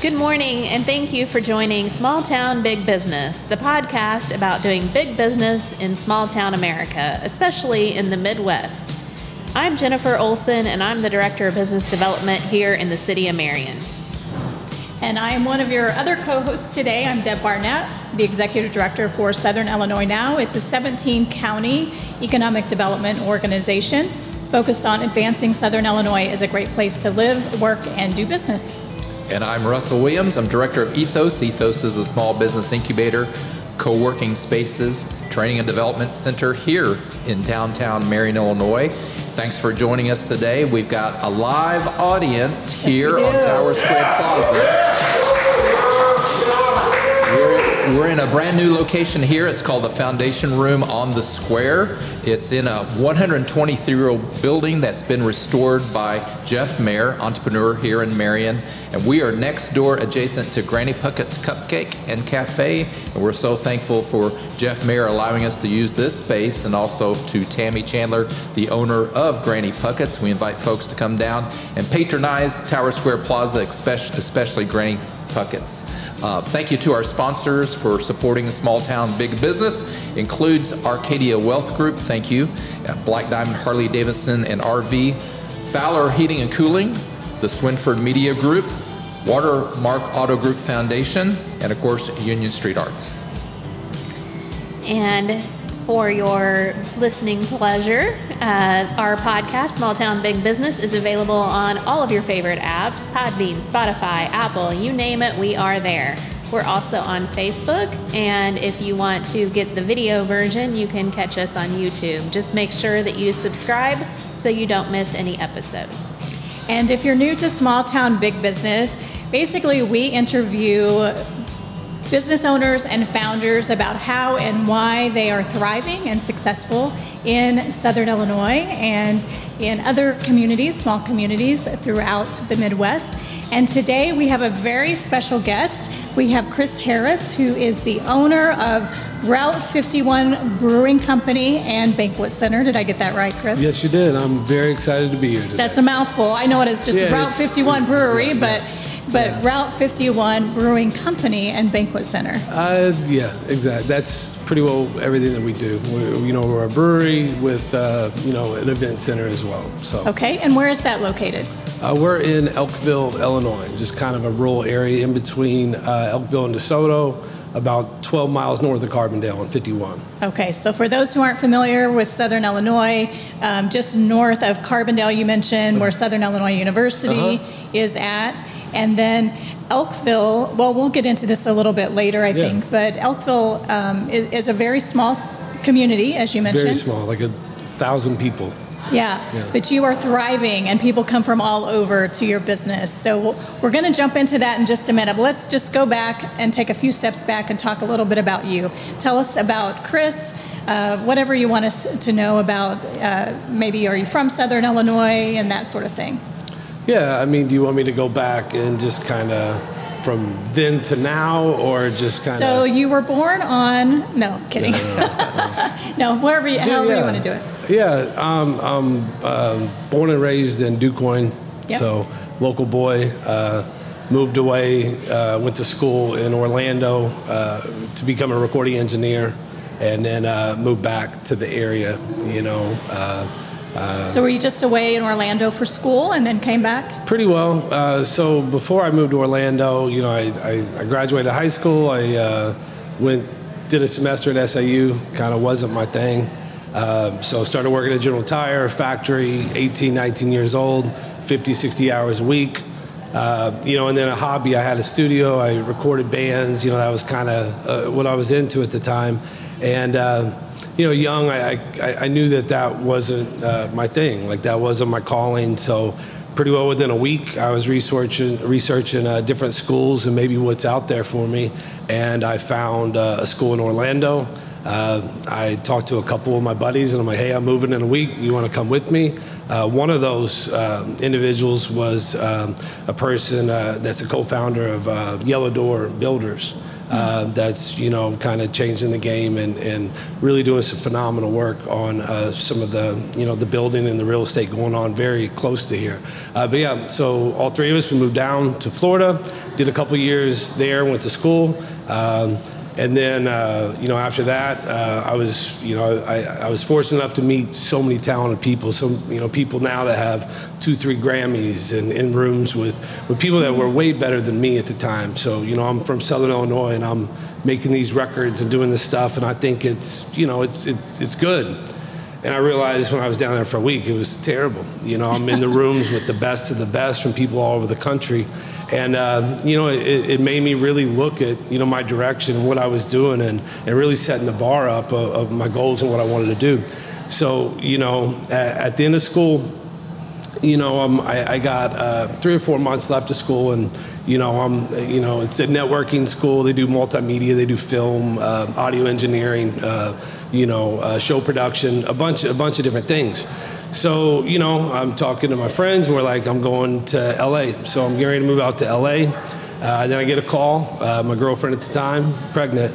Good morning, and thank you for joining Small Town Big Business, the podcast about doing big business in small town America, especially in the Midwest. I'm Jennifer Olson, and I'm the Director of Business Development here in the city of Marion. And I am one of your other co-hosts today. I'm Deb Barnett, the Executive Director for Southern Illinois Now. It's a 17-county economic development organization focused on advancing Southern Illinois as a great place to live, work, and do business. And I'm Russell Williams. I'm Director of EThOs. EThOs is a small business incubator, co-working spaces, training and development center here in downtown Marion, Illinois. Thanks for joining us today. We've got a live audience here on Tower Square Plaza. We're in a brand new location here. It's called the Foundation Room on the Square. It's in a 123-year-old building that's been restored by Jeff Mayer, entrepreneur here in Marion. And we are next door adjacent to Granny Puckett's Cupcake and Cafe. And we're so thankful for Jeff Mayer allowing us to use this space, and also to Tammy Chandler, the owner of Granny Puckett's. We invite folks to come down and patronize Tower Square Plaza, especially Granny Puckett's. Thank you to our sponsors for supporting small town big business. Includes Arcadia Wealth Group, thank you. Black Diamond Harley Davidson and RV. Fowler Heating and Cooling, the Swinford Media Group, Watermark Auto Group Foundation, and of course, Union Street Arts. And for your listening pleasure, our podcast, Small Town Big Business, is available on all of your favorite apps, Podbean, Spotify, Apple, you name it, we are there. We're also on Facebook, and if you want to get the video version, you can catch us on YouTube. Just make sure that you subscribe so you don't miss any episodes. And if you're new to Small Town Big Business, basically we interview business owners and founders about how and why they are thriving and successful in Southern Illinois and in other communities, small communities throughout the Midwest. And today we have a very special guest. We have Chris Harris, who is the owner of Route 51 Brewing Company and Banquet Center. Did I get that right, Chris? Yes, you did. I'm very excited to be here today. That's a mouthful. I know it is just Route 51 Brewery, but Route 51 Brewing Company and Banquet Center. Yeah, exactly. That's pretty well everything that we do. We're a brewery with, an event center as well. So. Okay, and where is that located? We're in Elkville, Illinois, just kind of a rural area in between Elkville and DeSoto, about 12 miles north of Carbondale on 51. Okay, so for those who aren't familiar with Southern Illinois, just north of Carbondale, you mentioned where Southern Illinois University is at. And then Elkville, well, we'll get into this a little bit later, I think, but Elkville is a very small community, as you mentioned. Very small, like 1,000 people. Yeah, but you are thriving, and people come from all over to your business. So we're going to jump into that in just a minute. But let's just go back and take a few steps back and talk a little bit about you. Tell us about Chris, whatever you want us to know about. Maybe are you from Southern Illinois and that sort of thing. Yeah, I mean, do you want me to go back and just kind of from then to now, or just kind of? So you were born on, no, kidding. No, however you want to do it. Yeah, I'm born and raised in DuQuoin, so local boy. Moved away, went to school in Orlando to become a recording engineer, and then moved back to the area, So were you just away in Orlando for school and then came back? Pretty well. So before I moved to Orlando, I graduated high school. I did a semester at SIU, kind of wasn't my thing. So started working at General Tire factory, 18, 19 years old, 50, 60 hours a week. And then a hobby, I had a studio, I recorded bands, that was kind of what I was into at the time. And young, I knew that wasn't my thing, like that wasn't my calling. So pretty well within a week, I was researching different schools and maybe what's out there for me. And I found a school in Orlando. I talked to a couple of my buddies and I'm like, hey, I'm moving in a week. You want to come with me? One of those individuals was a person that's a co-founder of Yellow Door Builders. that's, you know, kind of changing the game and really doing some phenomenal work on some of the, you know, the building and the real estate going on very close to here. But yeah, so all three of us, we moved down to Florida, did a couple years there, went to school. And then, you know, after that, I was, you know, I was fortunate enough to meet so many talented people. Some, you know, people now that have 2-3 Grammys and in rooms with people that were way better than me at the time. So, you know, I'm from Southern Illinois and I'm making these records and doing this stuff. And I think it's, you know, it's good. And I realized when I was down there for a week, it was terrible. You know, I'm in the rooms with the best of the best from people all over the country. And, you know, it made me really look at, you know, my direction and what I was doing and really setting the bar up of my goals and what I wanted to do. So, you know, at the end of school, you know, I got 3 or 4 months left of school and, you know, it's a networking school. They do multimedia, they do film, audio engineering, you know, show production, a bunch of different things. So, you know, I'm talking to my friends and we're like, I'm going to LA. So I'm getting ready to move out to LA. Then I get a call, my girlfriend at the time, pregnant.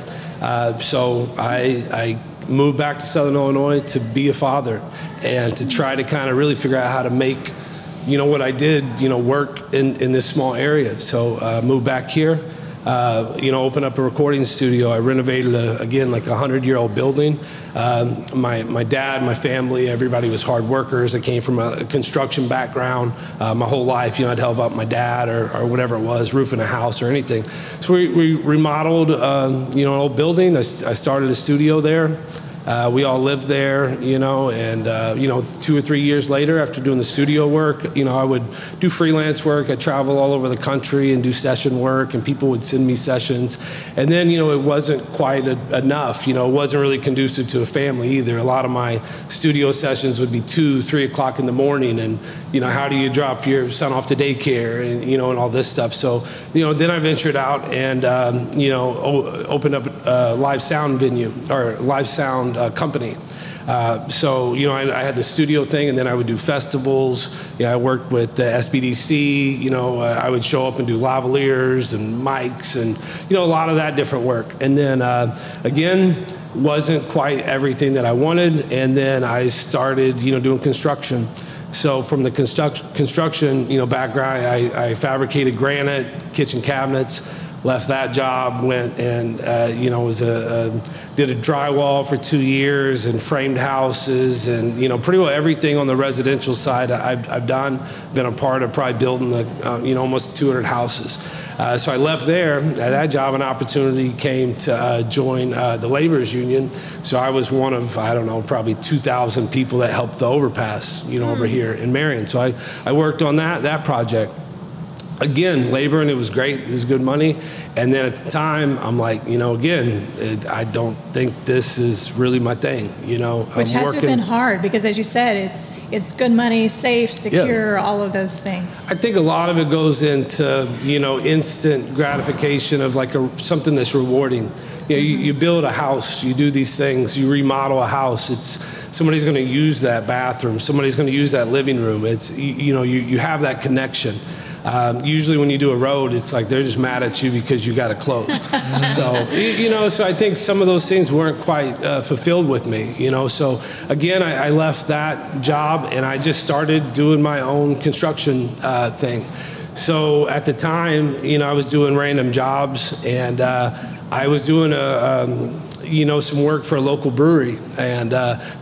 So I moved back to Southern Illinois to be a father and to try to kind of really figure out how to make, you know, what I did, you know, work in this small area. So moved back here, you know, opened up a recording studio. I renovated, again, like a 100-year-old building. My dad, my family, everybody was hard workers. I came from a construction background my whole life. You know, I'd help out my dad or whatever it was, roofing a house or anything. So we remodeled, you know, an old building. I started a studio there. We all lived there, you know, and, you know, 2 or 3 years later, after doing the studio work, you know, I would do freelance work. I'd travel all over the country and do session work, and people would send me sessions. And then, you know, it wasn't quite enough. You know, it wasn't really conducive to a family either. A lot of my studio sessions would be 2, 3 o'clock in the morning, and, you know, how do you drop your son off to daycare and, you know, and all this stuff. So, you know, then I ventured out and, you know, opened up a live sound venue, or live sound company. So, you know, I had the studio thing, and then I would do festivals. You know, I worked with the SBDC. You know, I would show up and do lavaliers and mics and, you know, a lot of that different work. And then, again, wasn't quite everything that I wanted. And then I started, you know, doing construction. So from the construction, you know, background, I fabricated granite, kitchen cabinets. Left that job, went and, you know, did a drywall for 2 years and framed houses and, you know, pretty well everything on the residential side I've done. Been a part of probably building you know, almost 200 houses. So I left there. At that job, an opportunity came to join the laborers union. So I was one of, I don't know, probably 2,000 people that helped the overpass, you know, over here in Marion. So I worked on that project. Again, labor, and it was great. It was good money. And then at the time, I'm like, you know, again, I don't think this is really my thing. You know, which had to have been hard because, as you said, it's good money, safe, secure, yeah. All of those things. I think a lot of it goes into, you know, instant gratification of like something that's rewarding. You know, you build a house, you do these things, you remodel a house. Somebody's going to use that bathroom. Somebody's going to use that living room. You know, you have that connection. Usually when you do a road, it's like they're just mad at you because you got it closed. So, you know, so I think some of those things weren't quite fulfilled with me, you know. So, again, I left that job and I just started doing my own construction thing. So at the time, you know, I was doing random jobs and I was doing you know, some work for a local brewery, and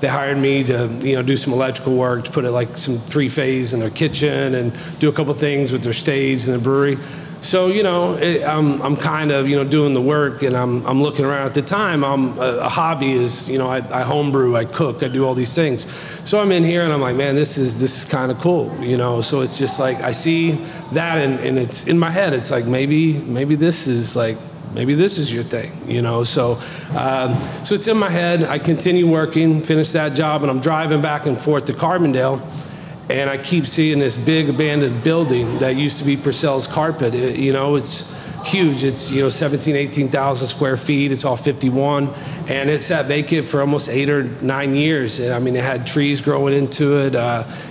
they hired me to, you know, do some electrical work, to put like some 3-phase in their kitchen and do a couple things with their stage in the brewery. So, you know, I'm kind of, you know, doing the work, and I'm looking around. At the time, a hobby is, you know, I homebrew, I cook, I do all these things. So I'm in here and I'm like, man, this is kind of cool, you know. So it's just like I see that, and it's in my head. It's like maybe this is like. Maybe this is your thing, you know. So it's in my head. I continue working, finish that job, and I'm driving back and forth to Carbondale, and I keep seeing this big abandoned building that used to be Purcell's Carpet. You know, it's huge. It's, you know, 18,000 square feet. It's all 51, and it's sat vacant for almost 8 or 9 years. And I mean, it had trees growing into it.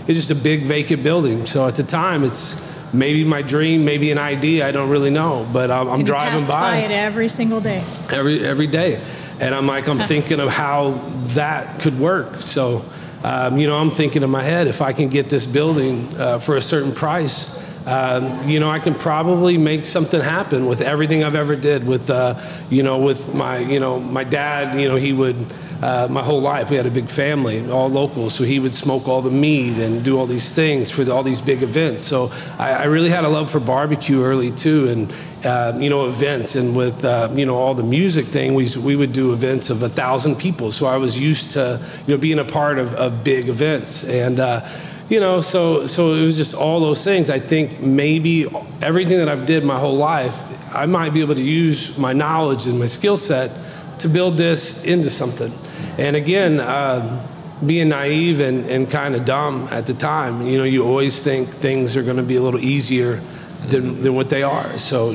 It's just a big vacant building. So at the time, it's maybe my dream, maybe an idea. I don't really know, but I'm driving by it every single day. Every day, and I'm thinking of how that could work. So, I'm thinking in my head, if I can get this building for a certain price, I can probably make something happen with everything I've ever did with, with my dad. He would, my whole life, we had a big family, all local, so he would smoke all the meat and do all these things for all these big events. So I really had a love for barbecue early too, and events, and with all the music thing, we would do events of 1,000 people. So I was used to being a part of big events, and so it was just all those things. I think maybe everything that I've did my whole life, I might be able to use my knowledge and my skill set to build this into something. And again, being naive and kind of dumb at the time, you always think things are going to be a little easier than what they are. So,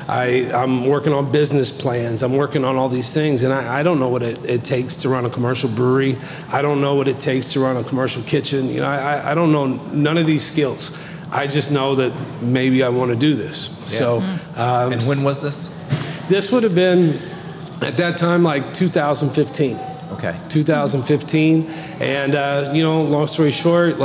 I'm working on business plans. I'm working on all these things, and I don't know what it takes to run a commercial brewery. I don't know what it takes to run a commercial kitchen. I don't know none of these skills. I just know that maybe I want to do this. Yeah. So, and when was this? This would have been at that time like 2015. Okay. 2015, and long story short,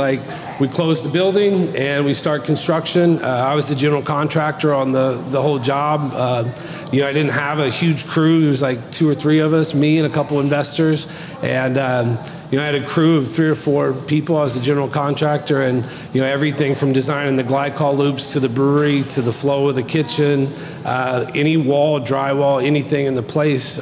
we closed the building and we start construction. I was the general contractor on the whole job. I didn't have a huge crew. There was like 2 or 3 of us, me and a couple investors, and I had a crew of 3 or 4 people. I was the general contractor, and everything from designing the glycol loops to the brewery to the flow of the kitchen, any wall, drywall, anything in the place.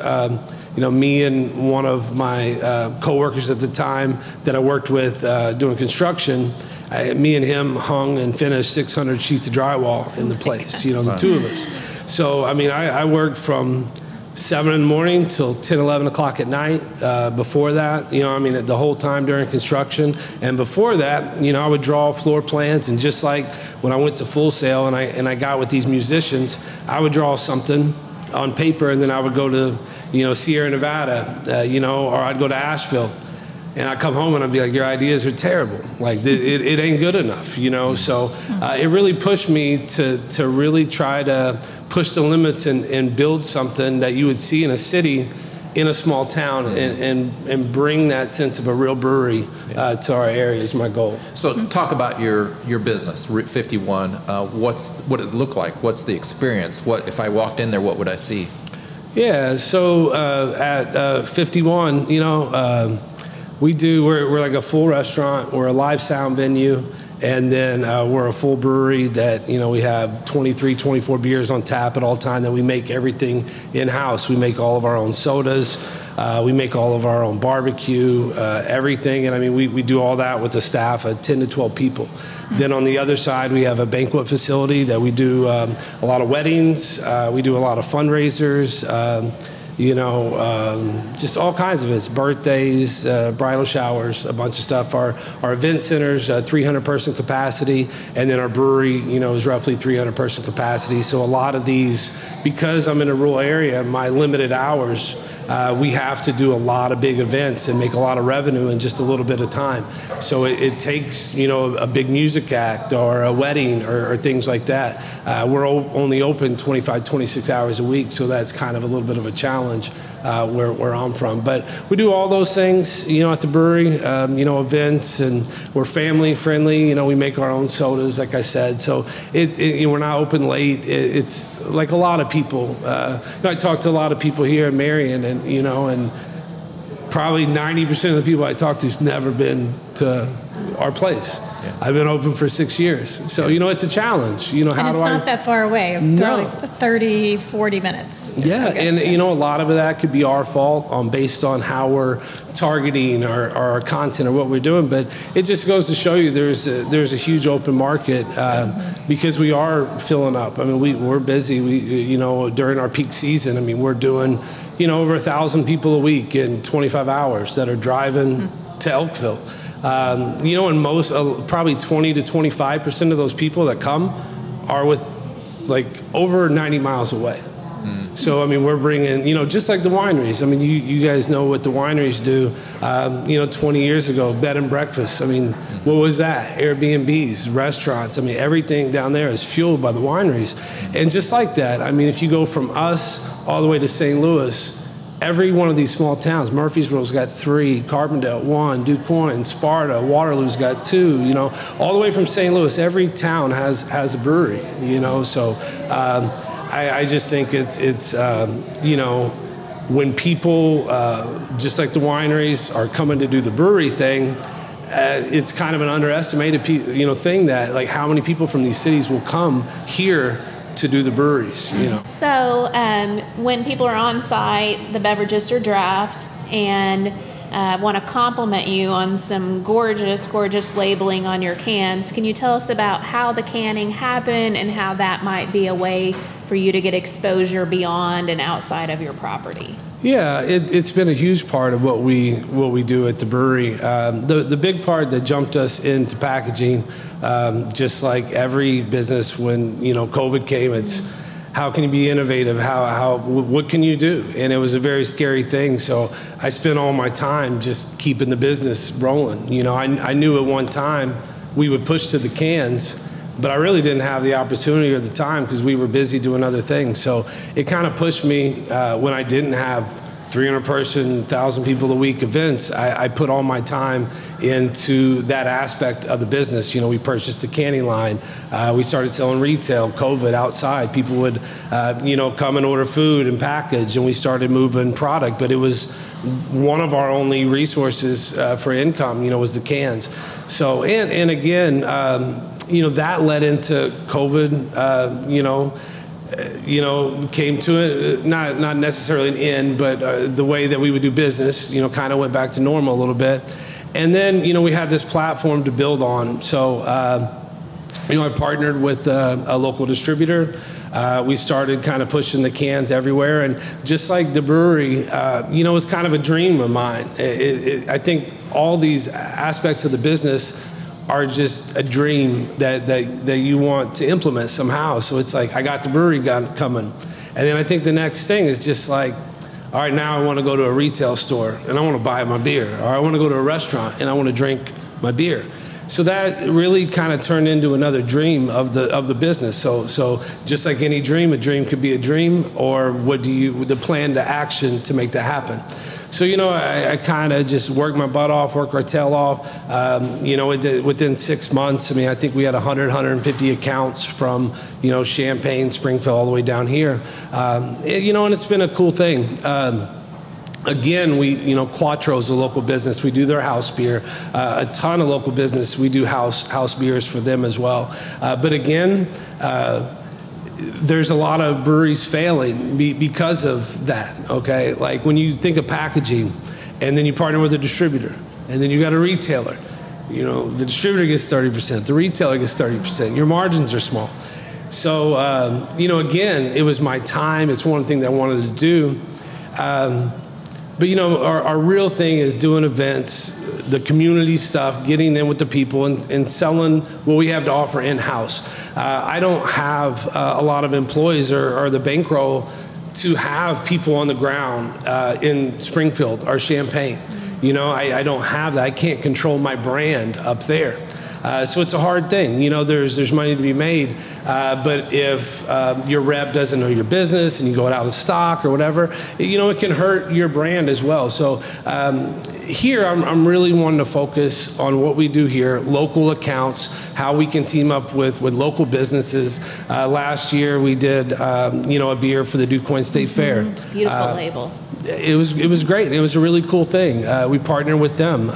Me and one of my coworkers at the time that I worked with doing construction, me and him hung and finished 600 sheets of drywall in the place, the 2 of us. So, I worked from 7 in the morning till 10, 11 o'clock at night. Before that, the whole time during construction. And before that, I would draw floor plans, and just like when I went to Full Sail and I got with these musicians, I would draw something on paper, and then I would go to Sierra Nevada, or I'd go to Asheville, and I'd come home and I'd be like, your ideas are terrible. It ain't good enough, So it really pushed me to really try to push the limits and build something that you would see in a city, in a small town, and bring that sense of a real brewery to our area is my goal. So talk about your business, Route 51. What does it look like? What's the experience? What if I walked in there? What would I see? Yeah, so at 51, we're like a full restaurant. We're a live sound venue, and then we're a full brewery that, we have 23, 24 beers on tap at all time, that we make everything in-house. We make all of our own sodas. We make all of our own barbecue, everything. And we do all that with a staff of 10 to 12 people. Then on the other side, we have a banquet facility that we do a lot of weddings. We do a lot of fundraisers, just all kinds of it. Birthdays, bridal showers, a bunch of stuff. Our event center's 300 person capacity, and then our brewery, is roughly 300 person capacity. So a lot of these, because I'm in a rural area, my limited hours, we have to do a lot of big events and make a lot of revenue in just a little bit of time. So it takes, a big music act or a wedding or things like that. We're only open 25, 26 hours a week, so that's kind of a little bit of a challenge where I'm from. But we do all those things, at the brewery, events, and we're family friendly. We make our own sodas, like I said. So we're not open late. It's like a lot of people. I talk to a lot of people here in Marion, and probably 90% of the people I talk to has never been to our place. Yeah. I've been open for 6 years. So, it's a challenge. And it's not that far away. No. Probably 30, 40 minutes. Yeah, and a lot of that could be our fault based on how we're targeting our content or what we're doing. But it just goes to show you there's a huge open market because we are filling up. We're busy. During our peak season, we're doing, over 1,000 people a week in 25 hours that are driving to Elkville. And most, probably 20 to 25% of those people that come are with over 90 miles away. So, I mean, we're bringing, just like the wineries. I mean, you guys know what the wineries do. 20 years ago, bed and breakfast. I mean, what was that? Airbnbs, restaurants. I mean, everything down there is fueled by the wineries. And just like that, I mean, if you go from us all the way to St. Louis, every one of these small towns, Murfreesboro's got 3, Carbondale 1, DuQuoin, Sparta, Waterloo's got 2, all the way from St. Louis, every town has a brewery, so I just think it's when people, just like the wineries, are coming to do the brewery thing, it's kind of an underestimated thing that, like, how many people from these cities will come here to do the breweries, So when people are on site, the beverages are draft, and want to compliment you on some gorgeous labeling on your cans. Can you tell us about how the canning happened and how that might be a way for you to get exposure beyond and outside of your property? Yeah, it's been a huge part of what we do at the brewery. The big part that jumped us into packaging, just like every business when COVID came, it's how can you be innovative? What can you do? And it was a very scary thing. So I spent all my time just keeping the business rolling. I knew at one time we would push to the cans, but I really didn't have the opportunity or the time because we were busy doing other things. So it kind of pushed me when I didn't have 300-person, 1,000 people a week events. I put all my time into that aspect of the business. We purchased the canning line. We started selling retail, COVID, outside. People would, come and order food and package, and we started moving product. But it was one of our only resources for income, was the cans. So, and again, that led into COVID, came to it, not necessarily an end, but the way that we would do business, kind of went back to normal a little bit. And then, we had this platform to build on. So, I partnered with a local distributor. We started kind of pushing the cans everywhere. And just like the brewery, it was kind of a dream of mine. I think all these aspects of the business are just a dream that you want to implement somehow. So it's like, I got the brewery coming. And then I think the next thing is just like, all right, now I want to go to a retail store and I want to buy my beer. Or I want to go to a restaurant and I want to drink my beer. So that really kind of turned into another dream of the business. So just like any dream, a dream could be a dream, or the plan to action to make that happen. So, I kind of just worked my butt off, worked our tail off. Within 6 months, I think we had 150 accounts from, Champaign, Springfield, all the way down here. And it's been a cool thing. Again, Quattro's a local business. We do their house beer. A ton of local business. We do house beers for them as well. But again, there's a lot of breweries failing because of that, okay? Like when you think of packaging and then you partner with a distributor and then you got a retailer, the distributor gets 30%, the retailer gets 30%, your margins are small. So, again, it was my time. It's one thing that I wanted to do. But our real thing is doing events, the community stuff, getting in with the people and selling what we have to offer in-house. I don't have a lot of employees or the bankroll to have people on the ground in Springfield or Champaign. I don't have that. I can't control my brand up there. So it's a hard thing. There's money to be made, but if your rep doesn't know your business and you go out of stock or whatever, it can hurt your brand as well. So here, I'm really wanting to focus on what we do here, local accounts, how we can team up with local businesses. Last year, we did a beer for the DuQuoin State Fair. Beautiful label. It was great. It was a really cool thing. We partnered with them.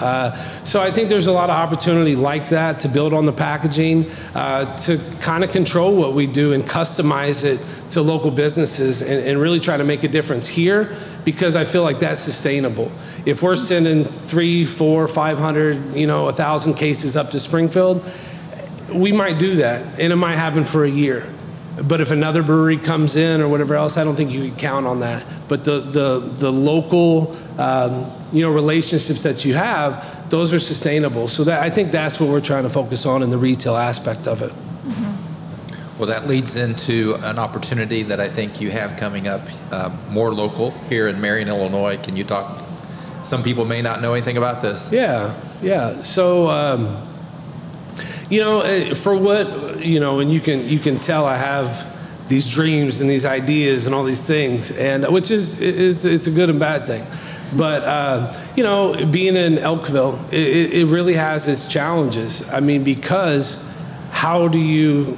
So I think there's a lot of opportunity like that to build on the packaging, to kind of control what we do and customize it to local businesses and really try to make a difference here, because I feel like that's sustainable. If we're sending 300, 400, 500, 1,000 cases up to Springfield, we might do that, and it might happen for a year. But if another brewery comes in or whatever else, I don't think you can count on that. But the local relationships that you have, those are sustainable. So I think that's what we're trying to focus on in the retail aspect of it. Well, that leads into an opportunity that I think you have coming up, more local here in Marion, Illinois. Can you talk? Some people may not know anything about this. Yeah. So, for what, and you can tell I have these dreams and these ideas and all these things, and which is it's a good and bad thing. But, being in Elkville, it really has its challenges. I mean, because how do you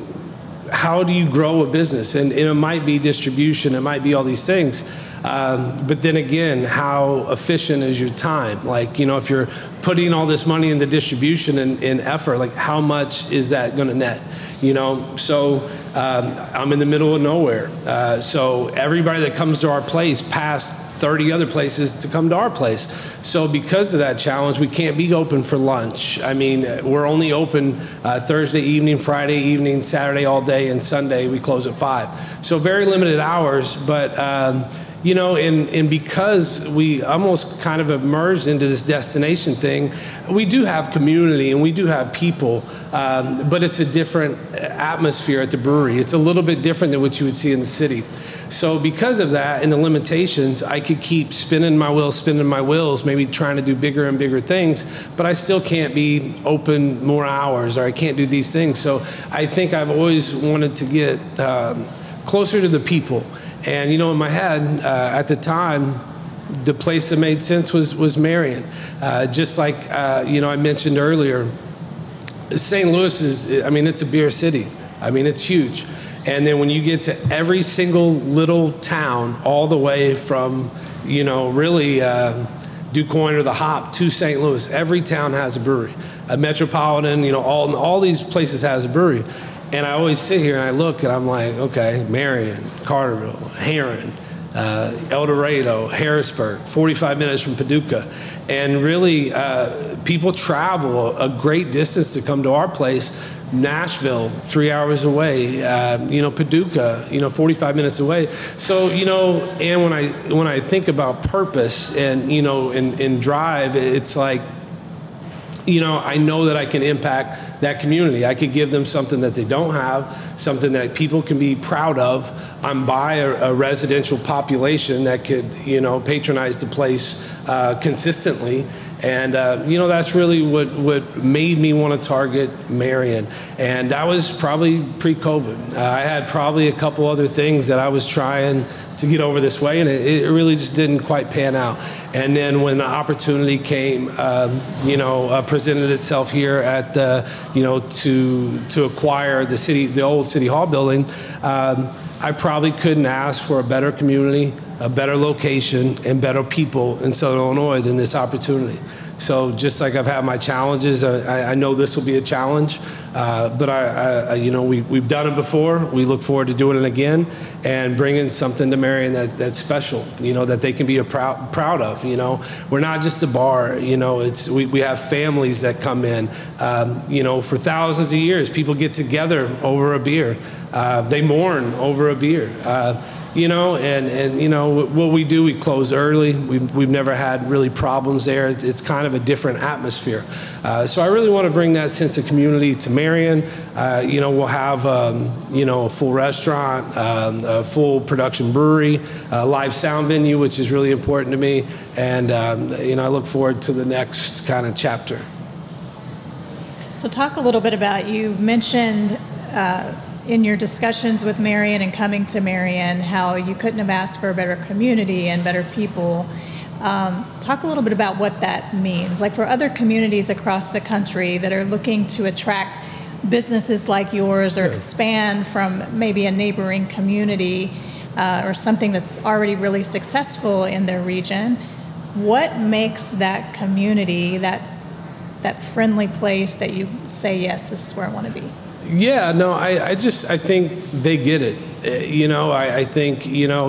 grow a business? And it might be distribution, it might be all these things. But then again, how efficient is your time? Like, if you're putting all this money in the distribution and effort, like how much is that going to net? So I'm in the middle of nowhere. So everybody that comes to our place passed 30 other places to come to our place. So because of that challenge, we can't be open for lunch. I mean, we're only open Thursday evening, Friday evening, Saturday all day, and Sunday we close at 5. So very limited hours, but and because we almost kind of emerged into this destination thing, we do have community and we do have people, but it's a different atmosphere at the brewery. It's a little bit different than what you would see in the city. So because of that and the limitations, I could keep spinning my wheels, maybe trying to do bigger and bigger things, but I still can't be open more hours, or I can't do these things. So I think I've always wanted to get closer to the people. And, in my head, at the time, the place that made sense was Marion. Just like, I mentioned earlier, St. Louis it's a beer city. It's huge. And then when you get to every single little town, all the way from, really DuQuoin or the Hop to St. Louis, every town has a brewery. A Metropolitan, all these places has a brewery. And I always sit here and I look and I'm like, okay, Marion, Carterville, Heron, El Dorado, Harrisburg, 45 minutes from Paducah. And really, people travel a great distance to come to our place. Nashville, 3 hours away, Paducah, 45 minutes away. So, and when I think about purpose and, and drive, it's like, I know that I can impact that community. I could give them something that they don't have, something that people can be proud of. I'm by a residential population that could, patronize the place consistently. And, that's really what made me want to target Marion. And that was probably pre-COVID. I had probably a couple other things that I was trying to get over this way, and it really just didn't quite pan out. And then when the opportunity came, presented itself here at to acquire the old City Hall building, I probably couldn't ask for a better community, a better location, and better people in Southern Illinois than this opportunity. So just like I've had my challenges, I know this will be a challenge, but we've done it before. We look forward to doing it again and bringing something to Marion that's special, that they can be proud of. We're not just a bar. We have families that come in. For thousands of years, people get together over a beer. They mourn over a beer. What we do, we close early. We've never had really problems there. It's kind of a different atmosphere. So I really want to bring that sense of community to Marion. We'll have, a full restaurant, a full production brewery, a live sound venue, which is really important to me. And, I look forward to the next kind of chapter. So talk a little bit about, you mentioned in your discussions with Marion and coming to Marion, how you couldn't have asked for a better community and better people. Talk a little bit about what that means. Like for other communities across the country that are looking to attract businesses like yours or expand from maybe a neighboring community or something that's already really successful in their region, what makes that community, that friendly place that you say, yes, this is where I want to be? Yeah, no, I think they get it. I think,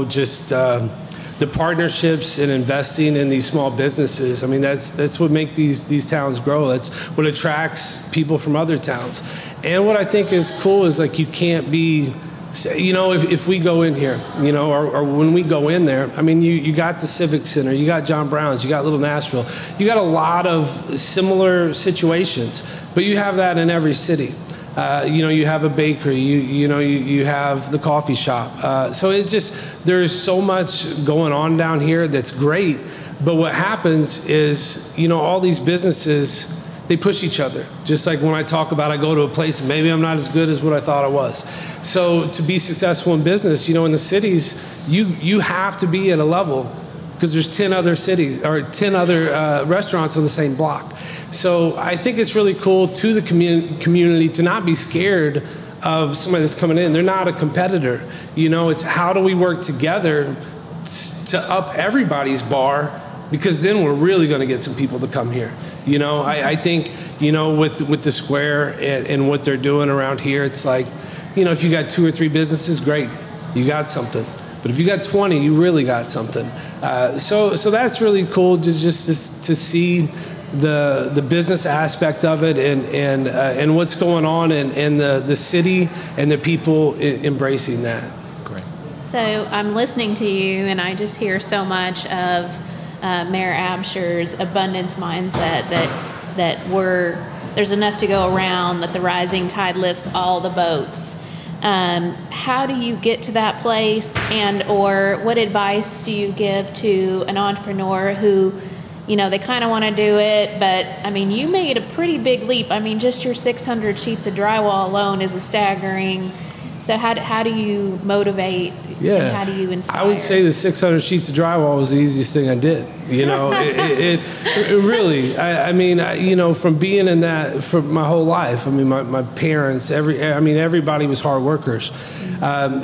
just the partnerships and investing in these small businesses, that's what makes these towns grow. That's what attracts people from other towns. And what I think is cool is like you can't be, if we go in here, or when we go in there, you got the Civic Center, you got John Brown's, you got Little Nashville, you got a lot of similar situations, but you have that in every city. You have a bakery, you have the coffee shop. So it's just, there's so much going on down here that's great. But what happens is, all these businesses, they push each other. Just like when I talk about, I go to a place and maybe I'm not as good as what I thought I was. So to be successful in business, in the cities, you have to be at a level, because there's 10 other cities or 10 other restaurants on the same block. So I think it's really cool to the community to not be scared of somebody that's coming in. They're not a competitor. It's how do we work together to up everybody's bar, because then we're really going to get some people to come here. I think, with the square and what they're doing around here, it's like, if you got 2 or 3 businesses, great, you got something. But if you got 20, you really got something. So that's really cool to see the business aspect of it and what's going on and the city and the people embracing that. Great. So I'm listening to you, and I just hear so much of Mayor Absher's abundance mindset that there's enough to go around, that the rising tide lifts all the boats. How do you get to that place, or what advice do you give to an entrepreneur who, they kind of want to do it, but you made a pretty big leap. Just your 600 sheets of drywall alone is a staggering. So how do you motivate? Yeah. And how do you inspire? I would say the 600 sheets of drywall was the easiest thing I did. It really, from being in that for my whole life. My parents, everybody was hard workers.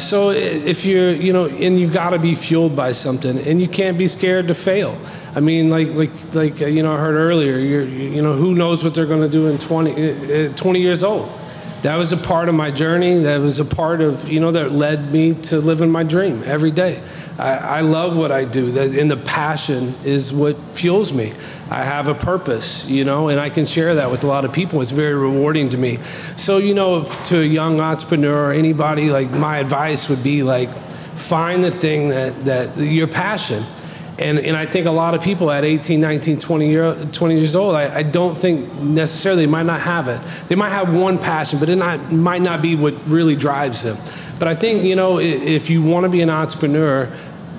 So if you're, and you got to be fueled by something, and you can't be scared to fail. I heard earlier, who knows what they're going to do in 20 years old. That was a part of my journey. That was a part of, that led me to living my dream every day. I love what I do, and the passion is what fuels me. I have a purpose, and I can share that with a lot of people. It's very rewarding to me. So, to a young entrepreneur or anybody, my advice would be find the thing that your passion. And I think a lot of people at 18, 19, 20 years old, I don't think necessarily might not have it. They might have one passion, but it might not be what really drives them. But I think, if you want to be an entrepreneur,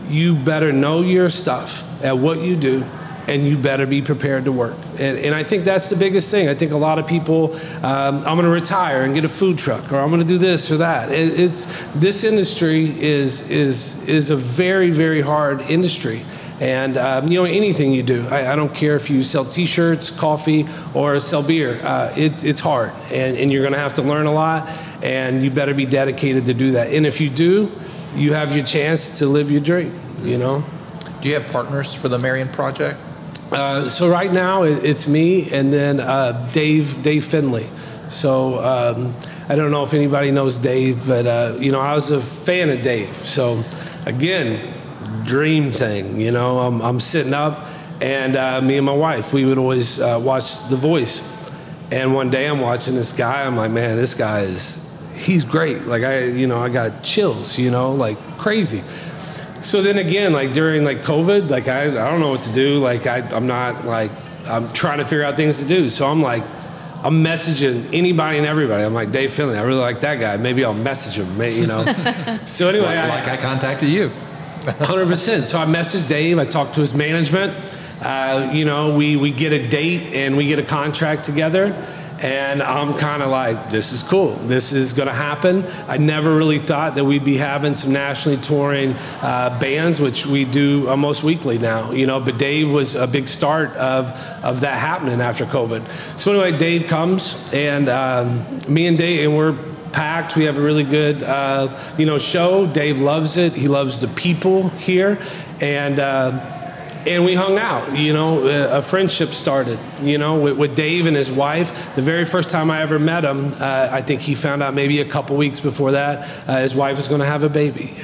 you better know your stuff at what you do, and you better be prepared to work. And I think that's the biggest thing. I think a lot of people, I'm going to retire and get a food truck, or I'm going to do this or that. This industry is a very, very hard industry. And, anything you do, I don't care if you sell T-shirts, coffee, or sell beer, it's hard. And you're going to have to learn a lot, and you better be dedicated to do that. And if you do, you have your chance to live your dream, Do you have partners for the Marion project? So right now, it's me and then Dave Finley. So I don't know if anybody knows Dave, but, I was a fan of Dave. So, again, dream thing, I'm sitting up, and me and my wife, we would always watch The Voice. And one day I'm watching this guy, I'm like, man, this guy he's great. I got chills, crazy. So then again, during COVID, I don't know what to do. I'm trying to figure out things to do. So I'm messaging anybody and everybody. I'm like, Dave Finley, I really like that guy. Maybe I'll message him, So anyway. I contacted you. 100%. So I messaged Dave. I talked to his management. We get a date and we get a contract together. And I'm kind of like, this is cool. This is going to happen. I never really thought that we'd be having some nationally touring bands, which we do almost weekly now. But Dave was a big start of that happening after COVID. So anyway, Dave comes, and me and Dave, and we're packed. We have a really good, show. Dave loves it. He loves the people here, and we hung out. A friendship started. With Dave and his wife. The very first time I ever met him, I think he found out maybe a couple weeks before that his wife was going to have a baby.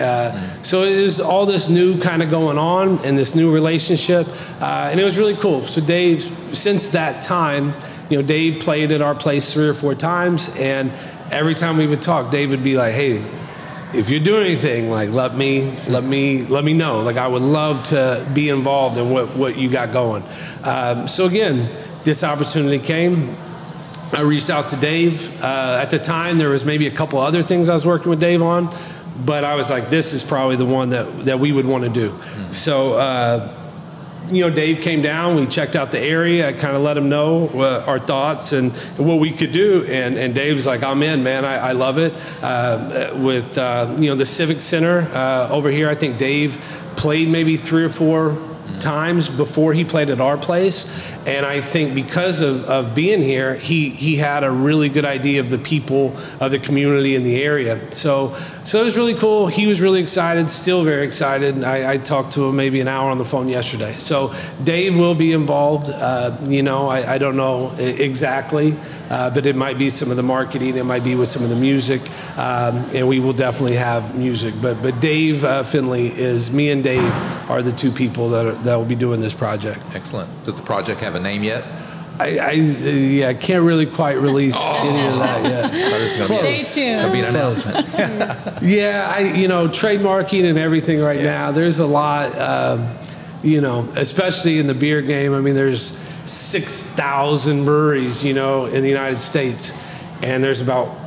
So it was all this new kind of going on, and this new relationship, and it was really cool. So Dave, since that time, Dave played at our place 3 or 4 times, and every time we would talk, Dave would be like, hey, if you're doing anything, let me know. I would love to be involved in what you got going. So again, this opportunity came. I reached out to Dave. At the time, there was maybe a couple other things I was working with Dave on, but I was like, this is probably the one that we would want to do. So, Dave came down, we checked out the area, I kind of let him know our thoughts and what we could do, and Dave was like, I'm in, man, I love it. With the Civic Center over here, I think Dave played maybe 3 or 4 times before he played at our place, and I think because of being here, he had a really good idea of the people of the community in the area. So it was really cool. He was really excited, still very excited. I talked to him maybe an hour on the phone yesterday. So Dave will be involved. I don't know exactly, but it might be some of the marketing, it might be with some of the music, and we will definitely have music. But Dave Finley me and Dave are the 2 people that will be doing this project. Excellent. Does the project have a name yet? I can't really quite release any of that yet. Stay tuned. That'll be an announcement. Trademarking and everything right now, there's a lot, especially in the beer game. I mean, there's 6,000 breweries, in the United States, and there's about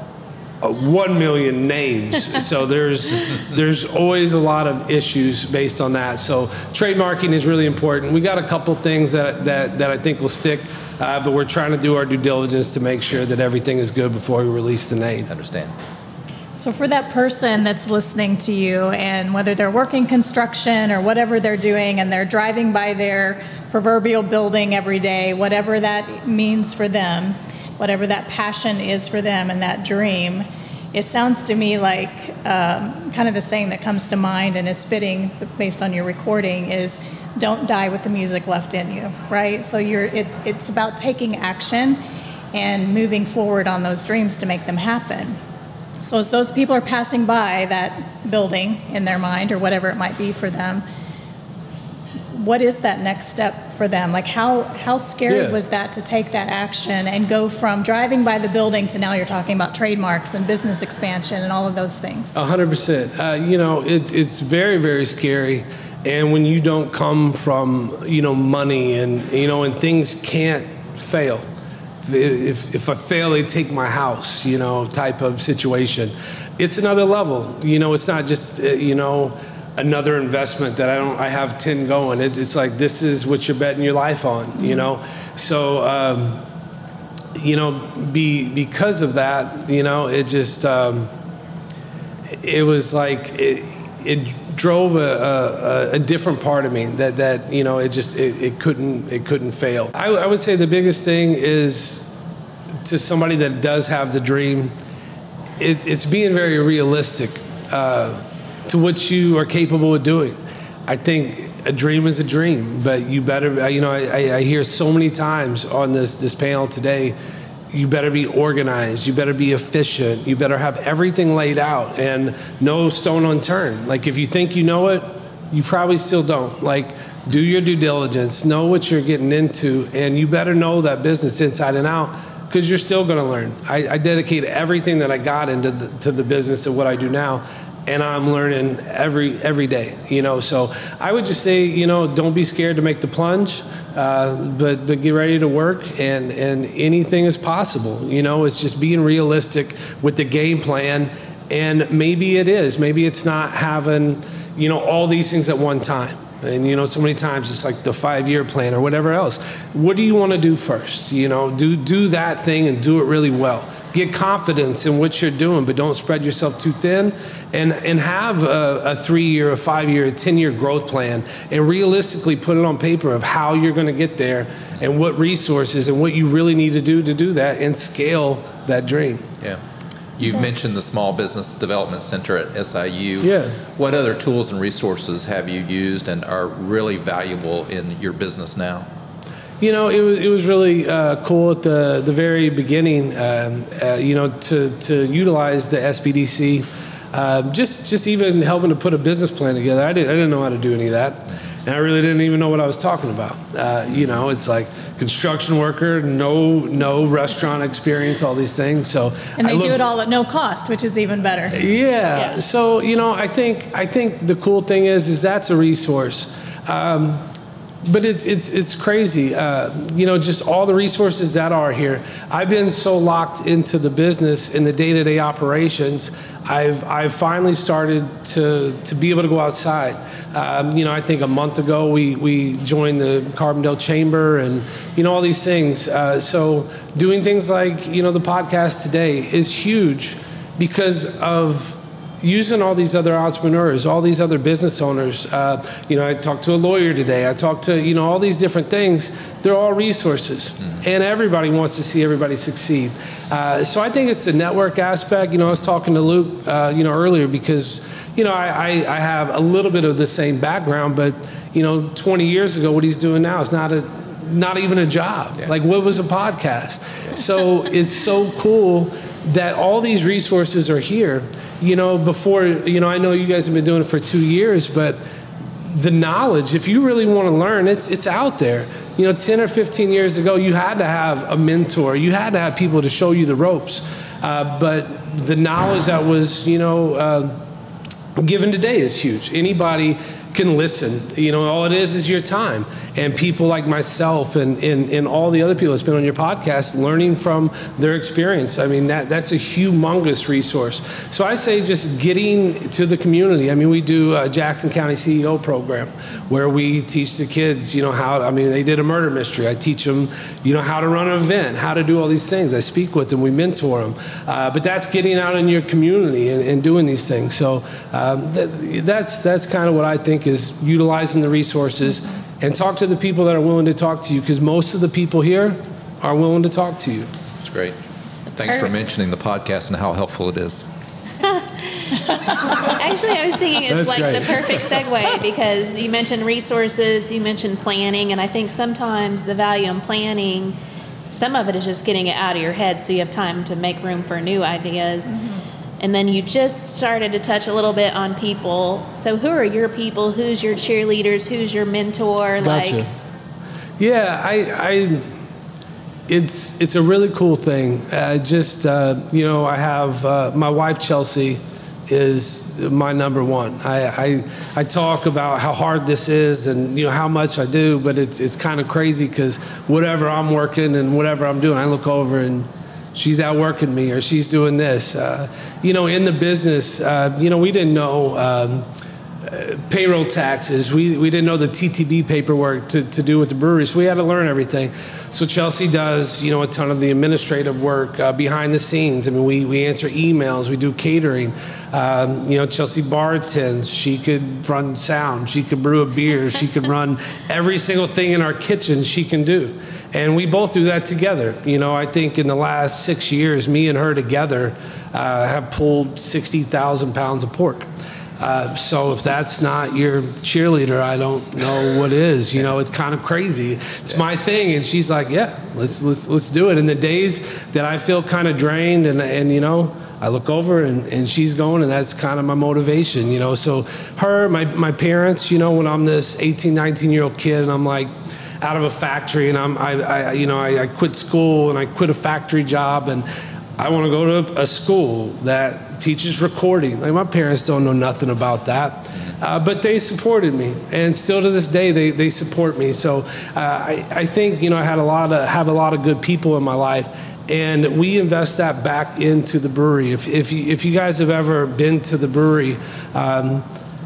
1 million names. So there's always a lot of issues based on that. So trademarking is really important. We got a couple things that I think will stick, but we're trying to do our due diligence to make sure that everything is good before we release the name. Understand. So for that person that's listening to you, and whether they're working construction or whatever they're doing, and they're driving by their proverbial building every day, whatever that means for them, whatever that passion is for them and that dream, it sounds to me like kind of the saying that comes to mind and is fitting based on your recording is, don't die with the music left in you, right? So it's about taking action and moving forward on those dreams to make them happen. So as those people are passing by that building in their mind, or whatever it might be for them, what is that next step for them? Like how scary was that to take that action and go from driving by the building to now you're talking about trademarks and business expansion and all of those things? 100%. It's very, very scary. And when you don't come from, money and things can't fail. If I fail, they take my house, type of situation. It's another level. It's not just, another investment that I have 10 going. It's like, this is what you're betting your life on, So, because of that, it just, it was like, it drove a different part of me that it couldn't fail. I would say the biggest thing is, to somebody that does have the dream, it's being very realistic to what you are capable of doing. I think a dream is a dream, but you better, I hear so many times on this panel today, you better be organized, you better be efficient, you better have everything laid out and no stone unturned. Like, if you think you know it, you probably still don't. Like, do your due diligence, know what you're getting into, and you better know that business inside and out, because you're still gonna learn. I dedicate everything that I got into the business of what I do now, and I'm learning every day, So I would just say, don't be scared to make the plunge, but get ready to work, and anything is possible. It's just being realistic with the game plan, and maybe it's not having, all these things at one time. And, so many times it's like the 5-year plan or whatever else. What do you want to do first? Do that thing and do it really well. Get confidence in what you're doing, but don't spread yourself too thin, and have a 3-year, a 5-year, a 10-year growth plan, and realistically put it on paper of how you're going to get there and what resources and what you really need to do that, and scale that dream. Yeah. You've mentioned the Small Business Development Center at SIU. Yeah. What other tools and resources have you used and are really valuable in your business now? It was really cool at the very beginning, to utilize the SBDC, just even helping to put a business plan together. I didn't know how to do any of that, and I really didn't even know what I was talking about. It's like construction worker, no restaurant experience, all these things. So and they do it all at no cost, which is even better. Yeah. So I think the cool thing is that's a resource. But it's crazy, just all the resources that are here. I've been so locked into the business and the day-to-day operations. I've finally started to be able to go outside. I think a month ago we joined the Carbondale Chamber and all these things. So doing things like the podcast today is huge because of using all these other entrepreneurs, all these other business owners. I talked to a lawyer today. I talked to, all these different things. They're all resources. And everybody wants to see everybody succeed. So I think it's the network aspect. I was talking to Luke, earlier because, I have a little bit of the same background, but, 20 years ago, what he's doing now is not even a job. Yeah. Like, what was a podcast? Yeah. So it's so cool that all these resources are here. Before, I know you guys have been doing it for 2 years, but the knowledge, if you really want to learn, it's out there. 10 or 15 years ago, you had to have a mentor. You had to have people to show you the ropes. But the knowledge that was, given today is huge. Anybody can listen. All it is your time. And people like myself and all the other people that's been on your podcast, learning from their experience. I mean, that's a humongous resource. So I say just getting to the community. I mean, we do a Jackson County CEO program where we teach the kids, they did a murder mystery. I teach them, how to run an event, how to do all these things. I speak with them, we mentor them. But that's getting out in your community and doing these things. So that's kind of what I think is utilizing the resources and talk to the people that are willing to talk to you, because most of the people here are willing to talk to you. That's great. Thanks for mentioning the podcast and how helpful it is. Actually, I was thinking it's like the perfect segue, because you mentioned resources, you mentioned planning, and I think sometimes the value in planning, some of it is just getting it out of your head so you have time to make room for new ideas. Mm-hmm. And then you just started to touch a little bit on people. So who are your people? Who's your cheerleaders? Who's your mentor? Gotcha. Yeah, it's a really cool thing. I have my wife Chelsea is my number one. I talk about how hard this is and how much I do, but it's kind of crazy because whatever I'm working and whatever I'm doing, I look over and she's outworking me, or she's doing this. In the business, we didn't know payroll taxes. We didn't know the TTB paperwork to do with the brewery, so we had to learn everything. So Chelsea does, a ton of the administrative work behind the scenes. I mean, we answer emails, we do catering. Chelsea bartends. She could run sound. She could brew a beer. She could run every single thing in our kitchen she can do. And we both do that together. I think in the last 6 years, me and her together have pulled 60,000 pounds of pork. So if that's not your cheerleader, I don't know what is. It's kind of crazy. It's my thing, and she's like, "Yeah, let's do it." And the days that I feel kind of drained, and I look over and she's going, and that's kind of my motivation. So her, my parents, when I'm this 18, 19-year-old kid, and I'm like out of a factory, and I quit school and I quit a factory job, and I want to go to a school that teaches recording. Like, my parents don't know nothing about that, but they supported me, and still to this day they support me. So I think I have a lot of good people in my life, and we invest that back into the brewery. If you guys have ever been to the brewery,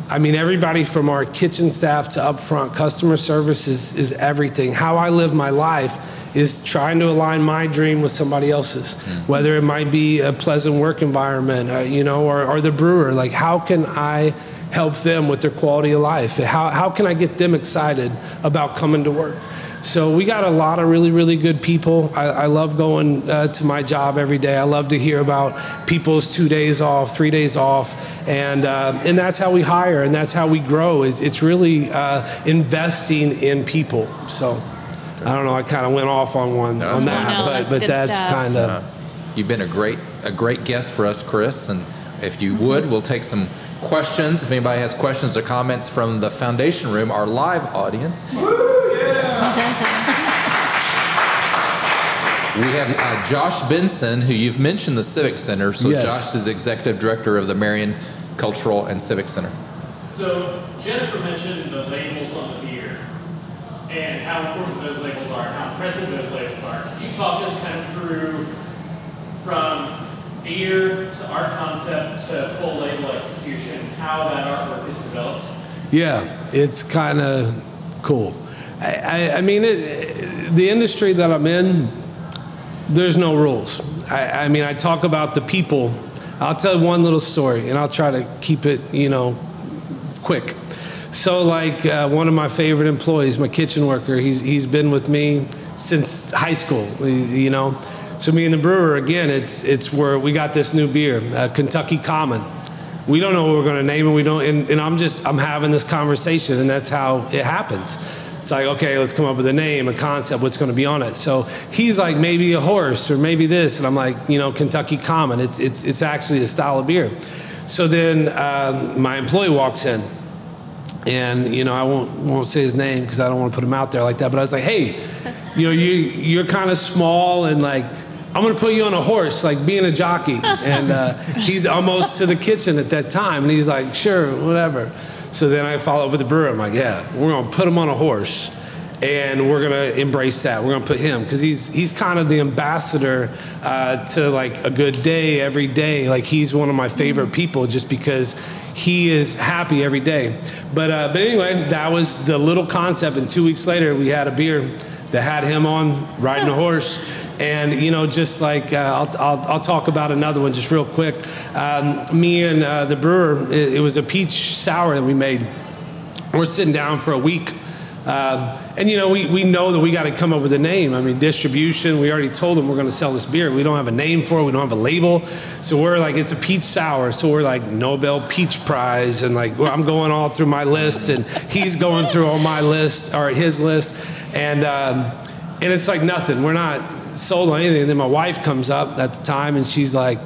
everybody from our kitchen staff to up front, customer service is everything. How I live my life is trying to align my dream with somebody else's, whether it might be a pleasant work environment, or the brewer. Like, how can I help them with their quality of life? How can I get them excited about coming to work? So we got a lot of really, really good people. I love going to my job every day. I love to hear about people's 2 days off, 3 days off, and that's how we hire, and that's how we grow. It's really investing in people. So I don't know. I kind of went off on that, but that's kind of. You've been a great guest for us, Chris, and if you would, we'll take some questions. If anybody has questions or comments from the Foundation Room, our live audience. Woo, yeah. We have Josh Benson, who you've mentioned the Civic Center. So yes. Josh is Executive Director of the Marion Cultural and Civic Center. So Jennifer mentioned the labels on the beer. and how important those labels are, and how impressive those labels are. Can you talk us kind of through from beer to art concept to full label execution, how that artwork is developed? Yeah, it's kind of cool. I mean, the industry that I'm in, there's no rules. I mean, I talk about the people. I'll tell one little story, and I'll try to keep it, quick. So, like, one of my favorite employees, my kitchen worker, he's been with me since high school, So me and the brewer, again, it's where we got this new beer, Kentucky Common. We don't know what we're going to name it. We don't, and I'm having this conversation, and that's how it happens. It's like, okay, let's come up with a name, a concept, what's going to be on it. So he's like, maybe a horse or maybe this, and I'm like, Kentucky Common. It's actually a style of beer. So then my employee walks in, and I won't say his name because I don't want to put him out there like that. But I was like, hey, you're kind of small, and like, I'm going to put you on a horse, like being a jockey. And he's almost to the kitchen at that time. And he's like, sure, whatever. So then I follow up with the brewer. I'm like, yeah, we're going to put him on a horse. And we're going to embrace that. We're going to put him. Because he's kind of the ambassador to like a good day every day. Like he's one of my favorite people just because he is happy every day. But anyway, that was the little concept. And 2 weeks later, we had a beer that had him on riding a horse. And just like I'll talk about another one just real quick. Me and the brewer, it was a peach sour that we made. We're sitting down for a week, and we know that we got to come up with a name. I mean, distribution. We already told them we're going to sell this beer. We don't have a name for it. We don't have a label. So we're like, it's a peach sour. So we're like Nobel Peach Prize, and like I'm going all through my list, and he's going through all my list or his list, and it's like nothing. We're not sold on anything. And then my wife comes up at the time, and she's like,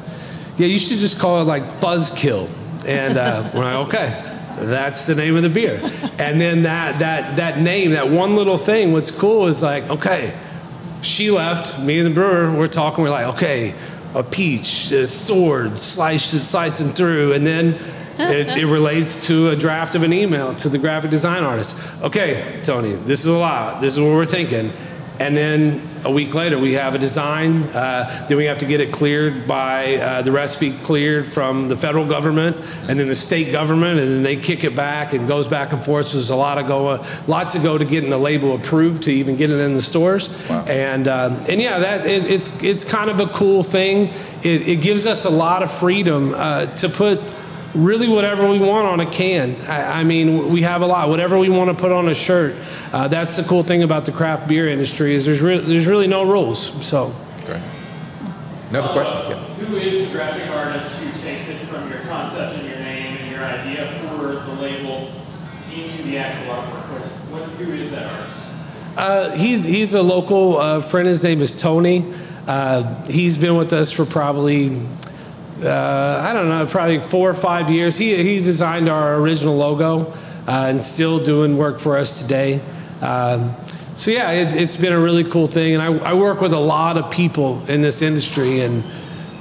yeah, you should just call it like Fuzzkill. And we're like, okay, that's the name of the beer. And then that name, that one little thing, what's cool is like, okay, she left, me and the brewer, we're talking, we're like, okay, a peach, a sword, slicing through, and then it relates to a draft of an email to the graphic design artist. Okay, Tony, this is a lot. This is what we're thinking. And then a week later, we have a design. Then we have to get it cleared by the recipe cleared from the federal government, and then the state government, and then they kick it back and goes back and forth. So there's a lot to go to getting the label approved to even get it in the stores. Wow. And yeah, it's kind of a cool thing. It gives us a lot of freedom to put really whatever we want on a can. I mean, we have a lot. Whatever we want to put on a shirt. That's the cool thing about the craft beer industry is there's really no rules. So. Great. Another question. Yeah. Who is the graphic artist who takes it from your concept and your name and your idea for the label into the actual artwork? Who is that artist? He's a local friend. His name is Tony. He's been with us for probably. I don't know, probably 4 or 5 years. He designed our original logo and still doing work for us today. So yeah, it's been a really cool thing. And I work with a lot of people in this industry, and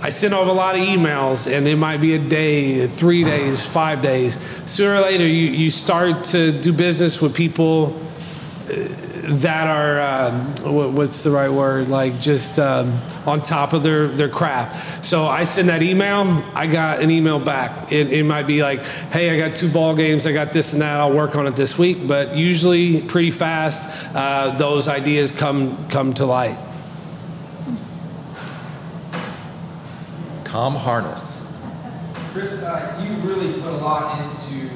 I send off a lot of emails, and it might be a day, 3 days, 5 days. Sooner or later, you start to do business with people that are, what's the right word, like just on top of their craft. So I send that email, I got an email back. It might be like, hey, I got 2 ball games, I got this and that, I'll work on it this week. But usually pretty fast, those ideas come to light. Tom Harness. Chris, you really put a lot into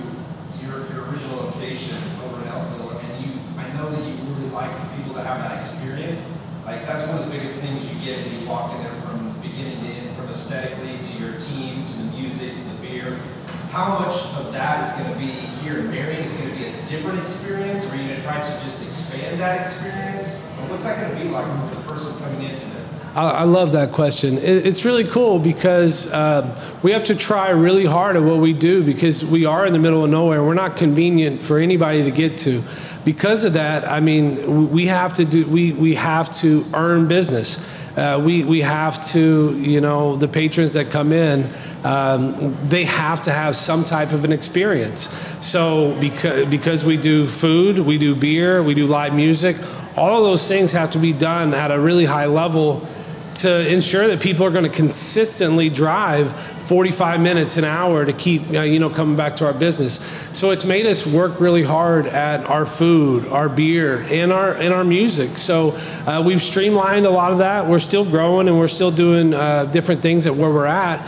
your original location over in Eltville, and I know that you really like for people to have that experience. Like, that's one of the biggest things you get when you walk in there from beginning to end, from aesthetically to your team, to the music, to the beer. How much of that is going to be here in Marion? Is it going to be a different experience? Or are you going to try to just expand that experience? Or what's that going to be like for the person coming into there? I love that question. It's really cool because we have to try really hard at what we do because we are in the middle of nowhere. We're not convenient for anybody to get to. Because of that, I mean, we have to earn business. we have to, you know, the patrons that come in, they have to have some type of an experience. So because we do food, we do beer, we do live music, all of those things have to be done at a really high level to ensure that people are going to consistently drive 45 minutes, an hour to keep, you know, coming back to our business. So it's made us work really hard at our food, our beer, and our music. So we've streamlined a lot of that. We're still growing and we're still doing different things at where we're at.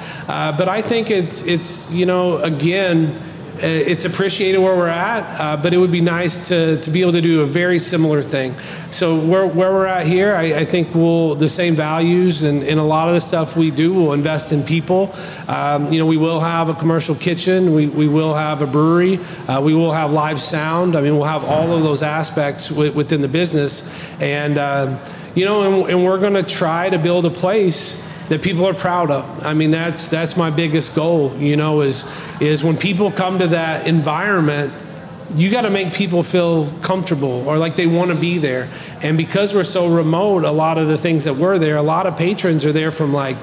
But I think it's you know, again, it's appreciated where we're at, but it would be nice to be able to do a very similar thing. So where we're at here, I think the same values and a lot of the stuff we do, we'll invest in people. You know, we will have a commercial kitchen. We will have a brewery. We will have live sound. I mean, we'll have all of those aspects within the business. And, you know, and we're going to try to build a place that people are proud of. I mean, that's my biggest goal, you know, is when people come to that environment, you got to make people feel comfortable or like they want to be there. And because we're so remote, a lot of the things that we're there, a lot of patrons are there from like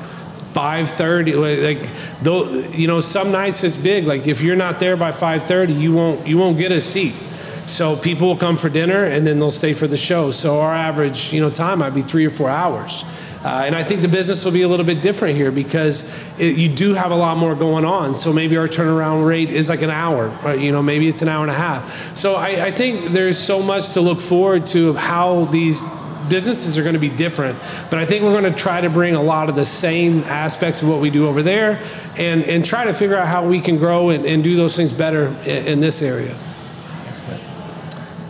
5:30. Like, though, you know, some nights it's big. Like if you're not there by 5:30, you won't get a seat. So people will come for dinner and then they'll stay for the show. So our average, you know, time might be 3 or 4 hours. And I think the business will be a little bit different here because you do have a lot more going on. So maybe our turnaround rate is like an hour, or, you know, maybe it's an hour and a half. So I think there's so much to look forward to of how these businesses are going to be different. But I think we're going to try to bring a lot of the same aspects of what we do over there and try to figure out how we can grow and do those things better in this area. Excellent.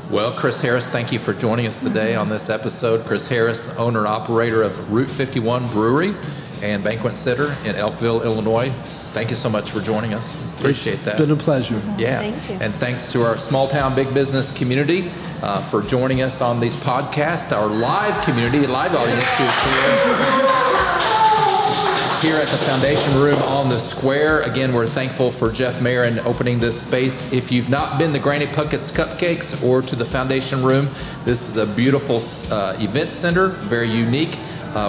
Well, Chris Harris, thank you for joining us today on this episode. Chris Harris, owner and operator of Route 51 Brewery and Banquet Center in Elkville, Illinois. Thank you so much for joining us. Appreciate that. It's been a pleasure. Yeah. Thank you. And thanks to our small town big business community for joining us on these podcasts, our live community, live audience who's here at the Foundation Room on the Square. Again, we're thankful for Jeff Marion opening this space. If you've not been to Granny Puckett's Cupcakes or to the Foundation Room, this is a beautiful event center, very unique.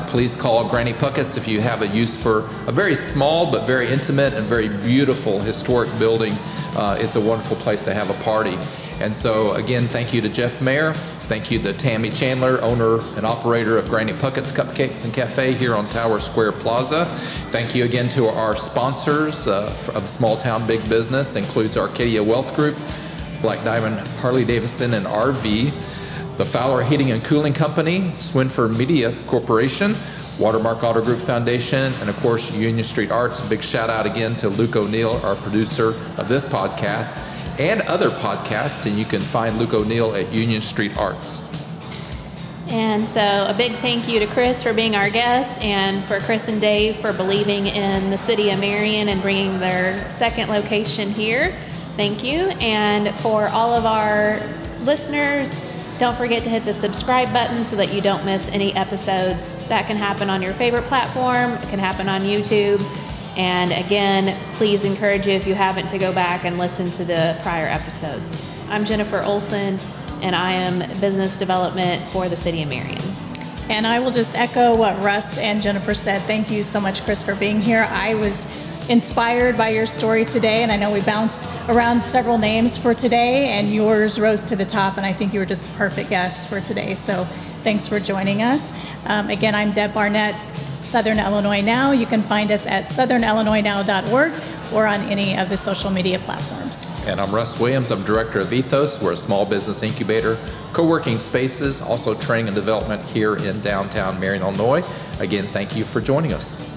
Please call Granny Puckett's if you have a use for a very small but very intimate and very beautiful historic building. It's a wonderful place to have a party. And so, again, thank you to Jeff Mayer. Thank you to Tammy Chandler, owner and operator of Granny Puckett's Cupcakes and Cafe here on Tower Square Plaza. Thank you again to our sponsors of Small Town Big Business, includes Arcadia Wealth Group, Black Diamond Harley Davidson and RV, the Fowler Heating and Cooling Company, Swinford Media Corporation, Watermark Auto Group Foundation, and of course Union Street Arts. A big shout out again to Luke O'Neill, our producer of this podcast and other podcasts, and you can find Luke O'Neill at Union Street Arts. And so a big thank you to Chris for being our guest, and for Chris and Dave for believing in the city of Marion and bringing their second location here. Thank you. And for all of our listeners, don't forget to hit the subscribe button so that you don't miss any episodes. That can happen on your favorite platform. It can happen on YouTube. And again, please encourage you, if you haven't, to go back and listen to the prior episodes. I'm Jennifer Olson, and I am Business Development for the City of Marion. And I will just echo what Russ and Jennifer said. Thank you so much, Chris, for being here. I was inspired by your story today, and I know we bounced around several names for today, and yours rose to the top, and I think you were just the perfect guest for today. So thanks for joining us. Again, I'm Deb Barnett, Southern Illinois Now. You can find us at southernillinoisnow.org or on any of the social media platforms. And I'm Russ Williams. I'm director of EThOs. We're a small business incubator, co-working spaces, also training and development here in downtown Marion, Illinois. Again, thank you for joining us.